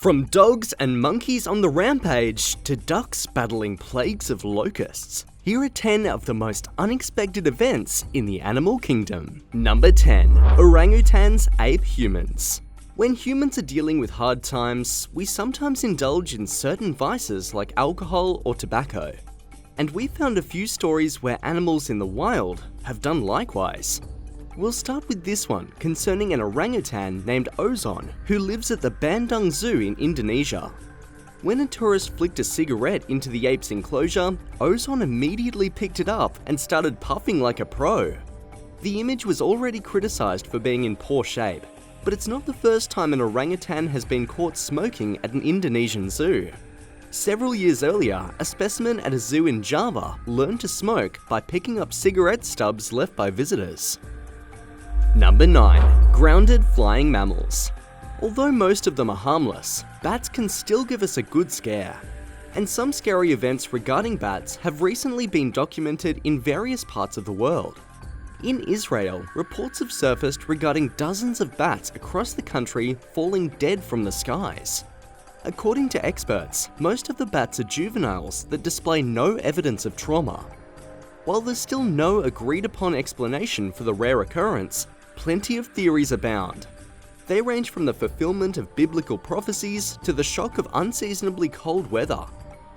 From dogs and monkeys on the rampage to ducks battling plagues of locusts, here are 10 of the most unexpected events in the animal kingdom. Number 10. Orangutans Ape Humans. When humans are dealing with hard times, we sometimes indulge in certain vices like alcohol or tobacco. And we found a few stories where animals in the wild have done likewise. We'll start with this one concerning an orangutan named Ozon who lives at the Bandung Zoo in Indonesia. When a tourist flicked a cigarette into the ape's enclosure, Ozon immediately picked it up and started puffing like a pro. The image was already criticised for being in poor shape, but it's not the first time an orangutan has been caught smoking at an Indonesian zoo. Several years earlier, a specimen at a zoo in Java learned to smoke by picking up cigarette stubs left by visitors. Number 9. Grounded flying mammals. Although most of them are harmless, bats can still give us a good scare. And some scary events regarding bats have recently been documented in various parts of the world. In Israel, reports have surfaced regarding dozens of bats across the country falling dead from the skies. According to experts, most of the bats are juveniles that display no evidence of trauma. While there's still no agreed-upon explanation for the rare occurrence, plenty of theories abound. They range from the fulfillment of biblical prophecies to the shock of unseasonably cold weather.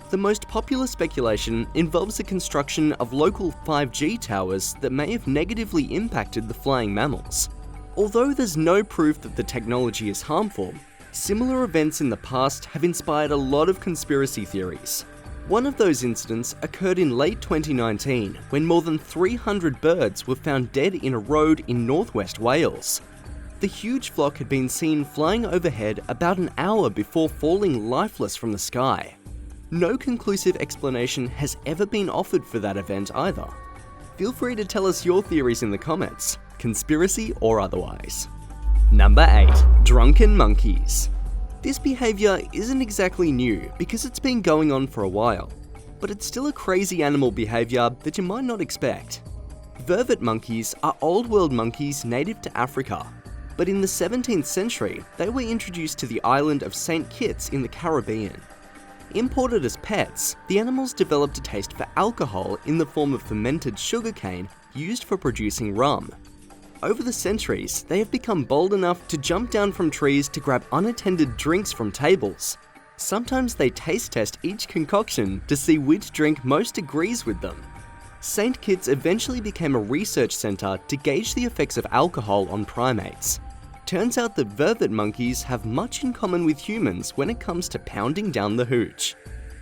The most popular speculation involves the construction of local 5G towers that may have negatively impacted the flying mammals. Although there's no proof that the technology is harmful, similar events in the past have inspired a lot of conspiracy theories. One of those incidents occurred in late 2019 when more than 300 birds were found dead in a road in northwest Wales. The huge flock had been seen flying overhead about an hour before falling lifeless from the sky. No conclusive explanation has ever been offered for that event either. Feel free to tell us your theories in the comments, conspiracy or otherwise. Number 8. Drunken monkeys. This behaviour isn't exactly new because it's been going on for a while, but it's still a crazy animal behaviour that you might not expect. Vervet monkeys are old world monkeys native to Africa, but in the 17th century they were introduced to the island of St. Kitts in the Caribbean. Imported as pets, the animals developed a taste for alcohol in the form of fermented sugarcane used for producing rum. Over the centuries, they have become bold enough to jump down from trees to grab unattended drinks from tables. Sometimes they taste test each concoction to see which drink most agrees with them. St. Kitts eventually became a research centre to gauge the effects of alcohol on primates. Turns out that vervet monkeys have much in common with humans when it comes to pounding down the hooch.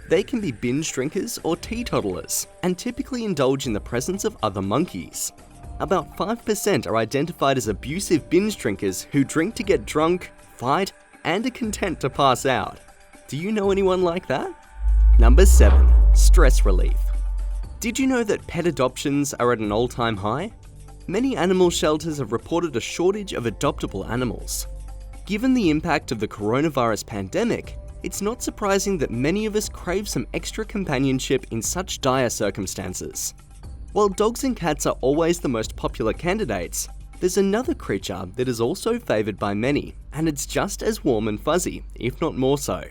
They can be binge drinkers or teetotalers, and typically indulge in the presence of other monkeys. About 5% are identified as abusive binge drinkers who drink to get drunk, fight, and are content to pass out. Do you know anyone like that? Number 7. Stress relief. Did you know that pet adoptions are at an all-time high? Many animal shelters have reported a shortage of adoptable animals. Given the impact of the coronavirus pandemic, it's not surprising that many of us crave some extra companionship in such dire circumstances. While dogs and cats are always the most popular candidates, there's another creature that is also favoured by many, and it's just as warm and fuzzy, if not more so.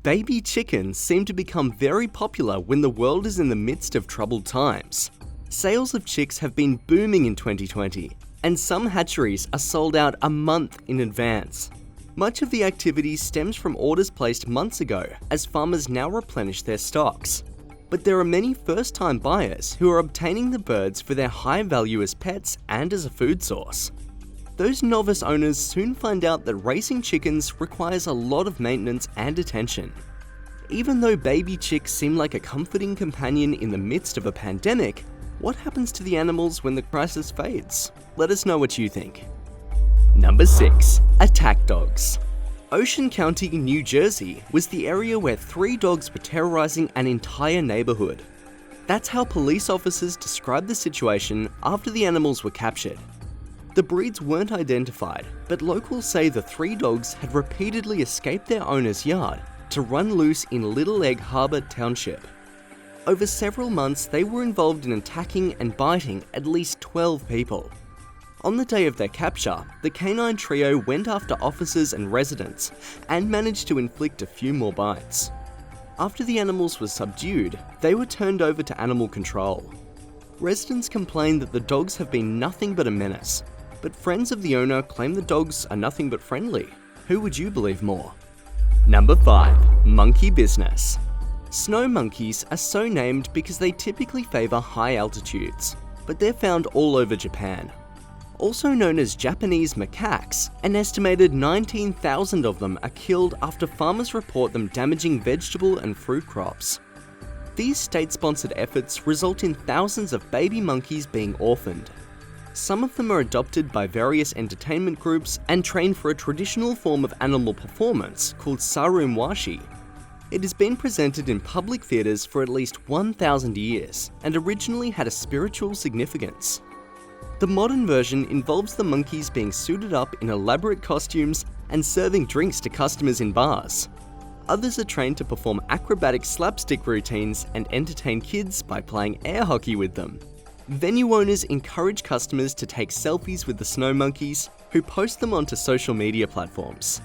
Baby chickens seem to become very popular when the world is in the midst of troubled times. Sales of chicks have been booming in 2020, and some hatcheries are sold out a month in advance. Much of the activity stems from orders placed months ago, as farmers now replenish their stocks. But there are many first-time buyers who are obtaining the birds for their high value as pets and as a food source. Those novice owners soon find out that raising chickens requires a lot of maintenance and attention. Even though baby chicks seem like a comforting companion in the midst of a pandemic, what happens to the animals when the crisis fades? Let us know what you think. Number 6. Attack dogs. Ocean County, New Jersey was the area where 3 dogs were terrorizing an entire neighborhood. That's how police officers described the situation after the animals were captured. The breeds weren't identified, but locals say the 3 dogs had repeatedly escaped their owner's yard to run loose in Little Egg Harbor Township. Over several months, they were involved in attacking and biting at least 12 people. On the day of their capture, the canine trio went after officers and residents and managed to inflict a few more bites. After the animals were subdued, they were turned over to animal control. Residents complained that the dogs have been nothing but a menace, but friends of the owner claim the dogs are nothing but friendly. Who would you believe more? Number 5. Monkey business. Snow monkeys are so named because they typically favour high altitudes, but they're found all over Japan. Also known as Japanese macaques, an estimated 19,000 of them are killed after farmers report them damaging vegetable and fruit crops. These state-sponsored efforts result in thousands of baby monkeys being orphaned. Some of them are adopted by various entertainment groups and trained for a traditional form of animal performance called sarumwashi. It has been presented in public theatres for at least 1,000 years and originally had a spiritual significance. The modern version involves the monkeys being suited up in elaborate costumes and serving drinks to customers in bars. Others are trained to perform acrobatic slapstick routines and entertain kids by playing air hockey with them. Venue owners encourage customers to take selfies with the snow monkeys, who post them onto social media platforms.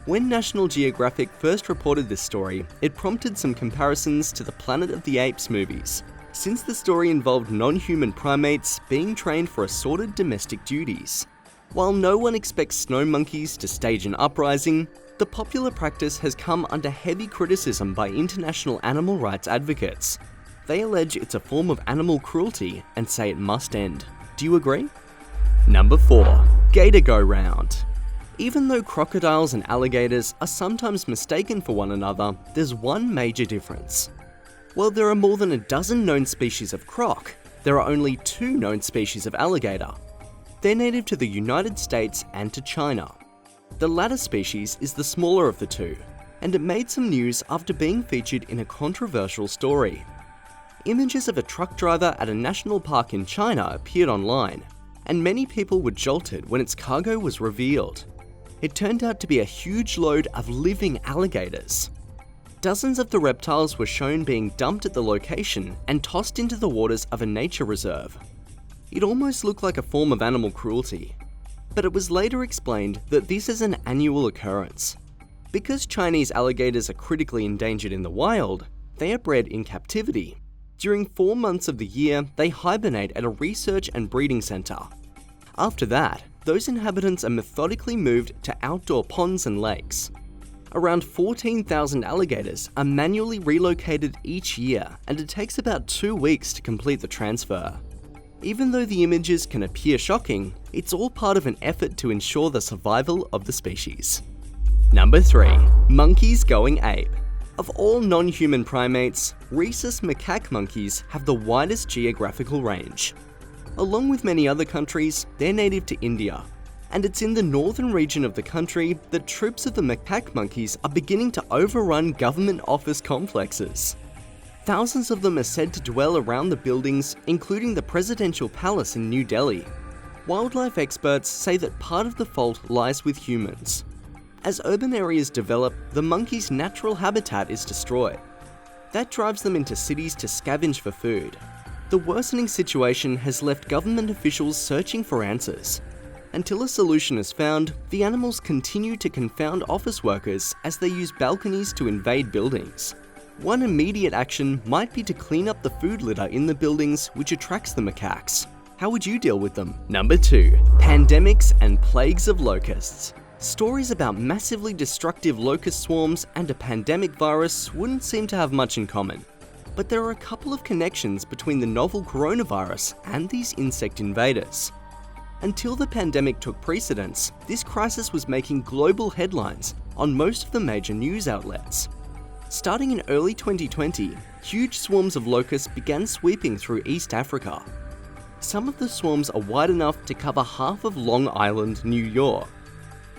When National Geographic first reported this story, it prompted some comparisons to the Planet of the Apes movies, since the story involved non-human primates being trained for assorted domestic duties. While no one expects snow monkeys to stage an uprising, the popular practice has come under heavy criticism by international animal rights advocates. They allege it's a form of animal cruelty and say it must end. Do you agree? Number 4. GATOR-GO-ROUND. Even though crocodiles and alligators are sometimes mistaken for one another, there's one major difference. While there are more than a dozen known species of croc, there are only 2 known species of alligator. They're native to the United States and to China. The latter species is the smaller of the two, and it made some news after being featured in a controversial story. Images of a truck driver at a national park in China appeared online, and many people were jolted when its cargo was revealed. It turned out to be a huge load of living alligators. Dozens of the reptiles were shown being dumped at the location and tossed into the waters of a nature reserve. It almost looked like a form of animal cruelty, but it was later explained that this is an annual occurrence. Because Chinese alligators are critically endangered in the wild, they are bred in captivity. During 4 months of the year, they hibernate at a research and breeding center. After that, those inhabitants are methodically moved to outdoor ponds and lakes. Around 14,000 alligators are manually relocated each year, and it takes about 2 weeks to complete the transfer. Even though the images can appear shocking, it's all part of an effort to ensure the survival of the species. Number 3. Monkeys going ape. Of all non-human primates, rhesus macaque monkeys have the widest geographical range. Along with many other countries, they're native to India, and it's in the northern region of the country that troops of the macaque monkeys are beginning to overrun government office complexes. Thousands of them are said to dwell around the buildings, including the presidential palace in New Delhi. Wildlife experts say that part of the fault lies with humans. As urban areas develop, the monkeys' natural habitat is destroyed. That drives them into cities to scavenge for food. The worsening situation has left government officials searching for answers. Until a solution is found, the animals continue to confound office workers as they use balconies to invade buildings. One immediate action might be to clean up the food litter in the buildings, which attracts the macaques. How would you deal with them? Number 2. Pandemics and plagues of locusts. Stories about massively destructive locust swarms and a pandemic virus wouldn't seem to have much in common. But there are a couple of connections between the novel coronavirus and these insect invaders. Until the pandemic took precedence, this crisis was making global headlines on most of the major news outlets. Starting in early 2020, huge swarms of locusts began sweeping through East Africa. Some of the swarms are wide enough to cover half of Long Island, New York.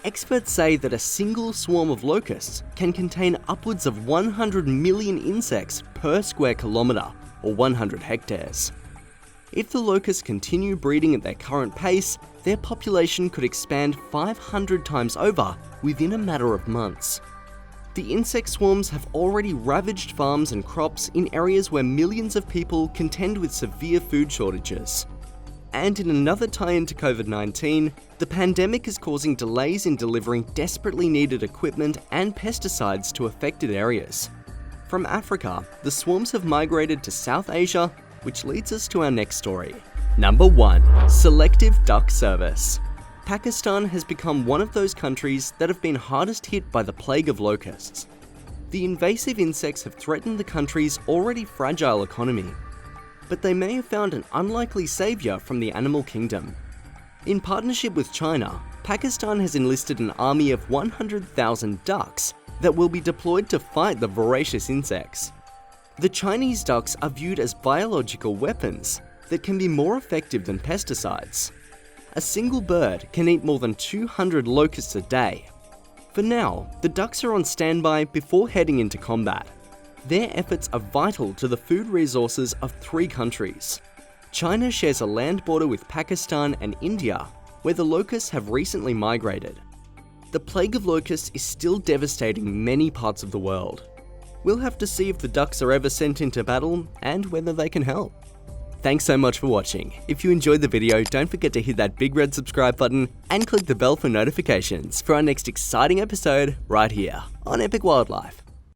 Experts say that a single swarm of locusts can contain upwards of 100 million insects per square kilometre, or 100 hectares. If the locusts continue breeding at their current pace, their population could expand 500 times over within a matter of months. The insect swarms have already ravaged farms and crops in areas where millions of people contend with severe food shortages. And in another tie-in to COVID-19, the pandemic is causing delays in delivering desperately needed equipment and pesticides to affected areas. From Africa, the swarms have migrated to South Asia, which leads us to our next story. Number 1. Selective Duck Service. Pakistan has become one of those countries that have been hardest hit by the plague of locusts. The invasive insects have threatened the country's already fragile economy, but they may have found an unlikely savior from the animal kingdom. In partnership with China, Pakistan has enlisted an army of 100,000 ducks that will be deployed to fight the voracious insects. The Chinese ducks are viewed as biological weapons that can be more effective than pesticides. A single bird can eat more than 200 locusts a day. For now, the ducks are on standby before heading into combat. Their efforts are vital to the food resources of 3 countries. China shares a land border with Pakistan and India, where the locusts have recently migrated. The plague of locusts is still devastating many parts of the world. We'll have to see if the ducks are ever sent into battle and whether they can help. Thanks so much for watching. If you enjoyed the video, don't forget to hit that big red subscribe button and click the bell for notifications for our next exciting episode right here on Epic Wildlife.